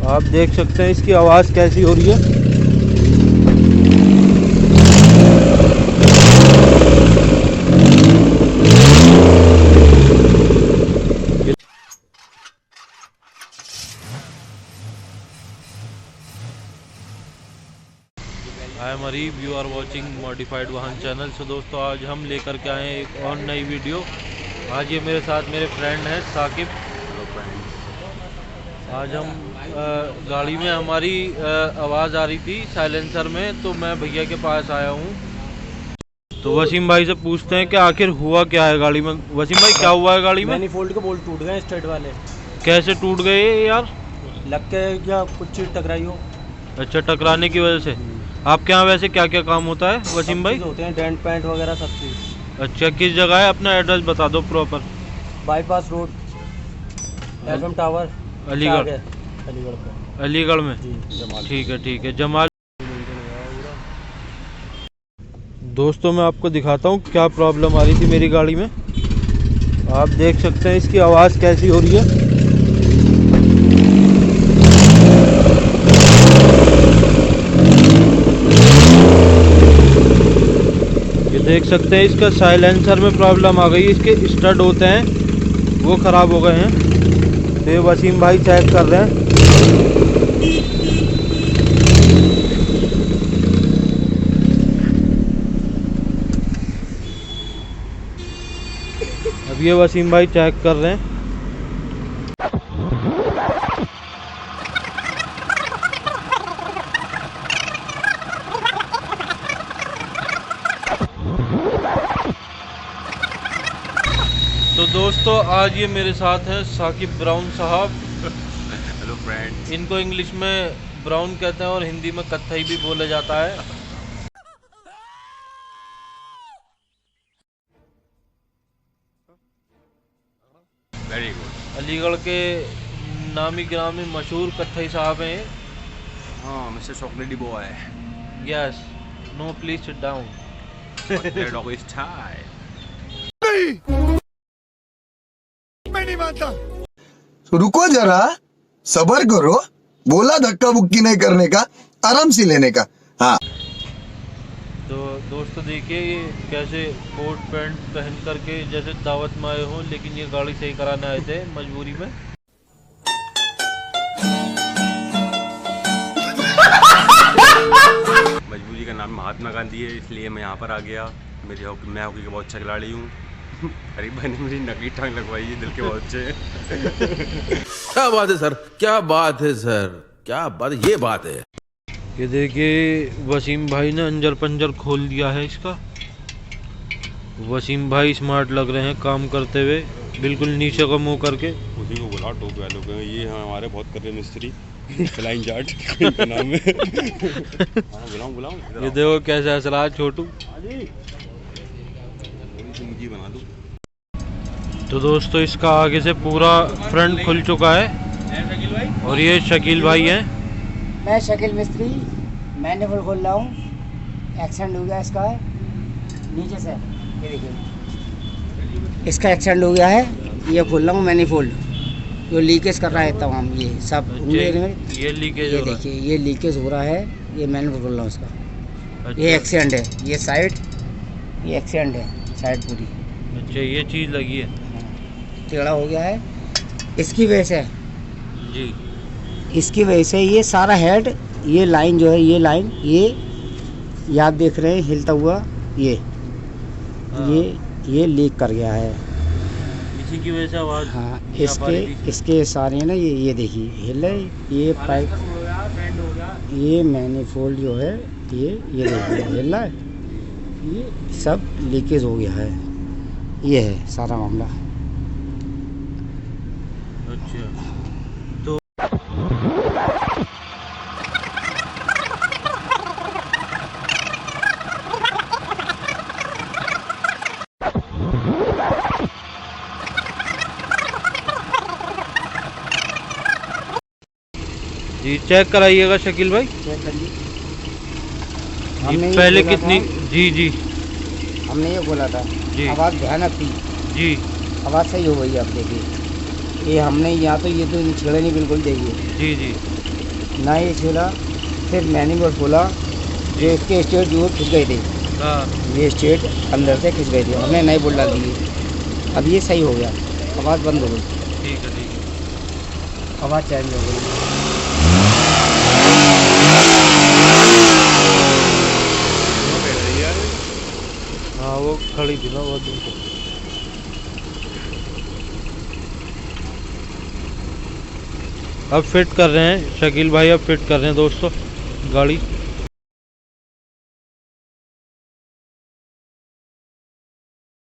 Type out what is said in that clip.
आप देख सकते हैं इसकी आवाज़ कैसी हो रही है। हाय मरीब, यू आर वाचिंग मॉडिफाइड वाहन चैनल। सो दोस्तों, आज हम लेकर के आए हैं एक और नई वीडियो। आज ये मेरे साथ मेरे फ्रेंड हैं साकिब। Hello friends. आज हम गाड़ी में हमारी आवाज़ आ रही थी साइलेंसर में, तो मैं भैया के पास आया हूँ। तो वसीम भाई से पूछते हैं कि आखिर हुआ क्या है गाड़ी में। वसीम भाई, क्या हुआ है गाड़ी में? मैनिफोल्ड के बोल्ट टूट गए स्ट्रेट वाले। कैसे टूट गए यार? लग के या कुछ चीज टकराई हो। अच्छा, टकराने की वजह से। आपके यहाँ वैसे क्या क्या काम होता है वसीम भाई? होते हैं डेंट पेंट वगैरह सब चीज। अच्छा, किस जगह है? अपना एड्रेस बता दो proper. Bypass road, FM tower, Aligarh. Aligarh पे। अलीगढ़ में? जी, ठीक है जमाल। दोस्तों, मैं आपको दिखाता हूँ क्या प्रॉब्लम आ रही थी मेरी गाड़ी में। आप देख सकते हैं इसकी आवाज़ कैसी हो रही है। ये देख सकते हैं इसका साइलेंसर में प्रॉब्लम आ गई। इसके स्टड होते हैं वो ख़राब हो गए हैं। तो ये वसीम भाई चेक कर रहे हैं। अब ये वसीम भाई चेक कर रहे हैं। तो दोस्तों, आज ये मेरे साथ हैं साकिब ब्राउन साहब। Hello friend. इनको इंग्लिश में ब्राउन कहते हैं और हिंदी में कत्थई भी बोला जाता है। Very good. अलीगढ़ के नामी गिरामी मशहूर कत्थई साहब हैं। हाँ, mister chocolatey boy. Yes, no please sit down. Dog is tied. मैं नहीं मानता। रुको जरा, सबर करो। बोला धक्का बुक्की नहीं करने का, आराम से लेने का। हाँ। तो दोस्तों देखिए, ये कैसे कोट पैंट पहन करके जैसे दावत में आए हो, लेकिन ये गाड़ी सही कराने आए थे मजबूरी में। मजबूरी का नाम महात्मा गांधी है, इसलिए मैं यहाँ पर आ गया। मैं हॉकी का बहुत अच्छा खिलाड़ी हूँ। गरीब भाई ने मेरी नकली टांग लगवाई है, दिल के बहुत अच्छे। क्या बात है सर, क्या बात है सर, क्या बात, ये बात है। ये देखिए, वसीम भाई ने अंजर पंजर खोल दिया है इसका। वसीम भाई स्मार्ट लग रहे हैं काम करते हुए, बिल्कुल नीचे का मुंह करके। उसी को बुला, टोपी वालों को। ये हमारे बहुत कर रहे मिस्त्री, फ्लाइंग जाट इनका नाम है। बुलाऊं। ये देखो कैसे हंस रहा है छोटू। मुझे बना दूं। तो दोस्तों, इसका आगे से पूरा फ्रंट खुल चुका है। और ये शकील भाई हैं। मैं शकील मिस्त्री, मैनिफोल्ड खोल रहा हूँ। एक्सीडेंट हो गया इसका नीचे से, ये देखिए इसका एक्सीडेंट हो गया है। ये खोल रहा हूँ मैनिफोल्ड, जो लीकेज कर रहा है तमाम। ये सब ये लीकेज, ये देखिए ये लीकेज हो रहा है। ये मैनिफोल्ड खोल रहा हूँ इसका। ये एक्सीडेंट है, ये साइड, ये एक्सीडेंट है साइड पूरी। अच्छा, ये चीज़ लगी है, टेढ़ा हो गया है इसकी वजह से जी। इसकी वजह से ये सारा हेड, ये लाइन जो है, ये लाइन, ये आप देख रहे हैं हिलता हुआ, ये लीक कर गया है। इसी की वजह से आवाज़। हाँ, इसके सारे ना ये देखिए हिल है। ये पाइप, ये मैनिफोल्ड जो है, ये देखिए हिल रहा है। ये सब लीकेज हो गया है। ये है सारा मामला। अच्छा, तो जी चेक कराइएगा शकील भाई। चेक करिए। ये पहले कितनी? जी हमने ये बोला था जी। आवाज़ भयानक थी जी। आवाज़ सही हो गई। आप देखिए, ये हमने यहाँ तो ये तो छेड़े नहीं बिल्कुल। देखिए जी ना ये खोला, फिर मैनुअल खोला, जो इसके स्टेट जो खिंच गए थे, हाँ ये स्टेट अंदर से खिंच गए थे, हमने नए बोल्ट डाल दिए। अब ये सही हो गया, आवाज़ बंद हो गई, ठीक है ठीक है। आवाज़ चेंज हो गई। हाँ वो खड़ी थी ना बहुत दिन से। अब फिट कर रहे हैं शकील भाई, अब फिट कर रहे हैं दोस्तों गाड़ी।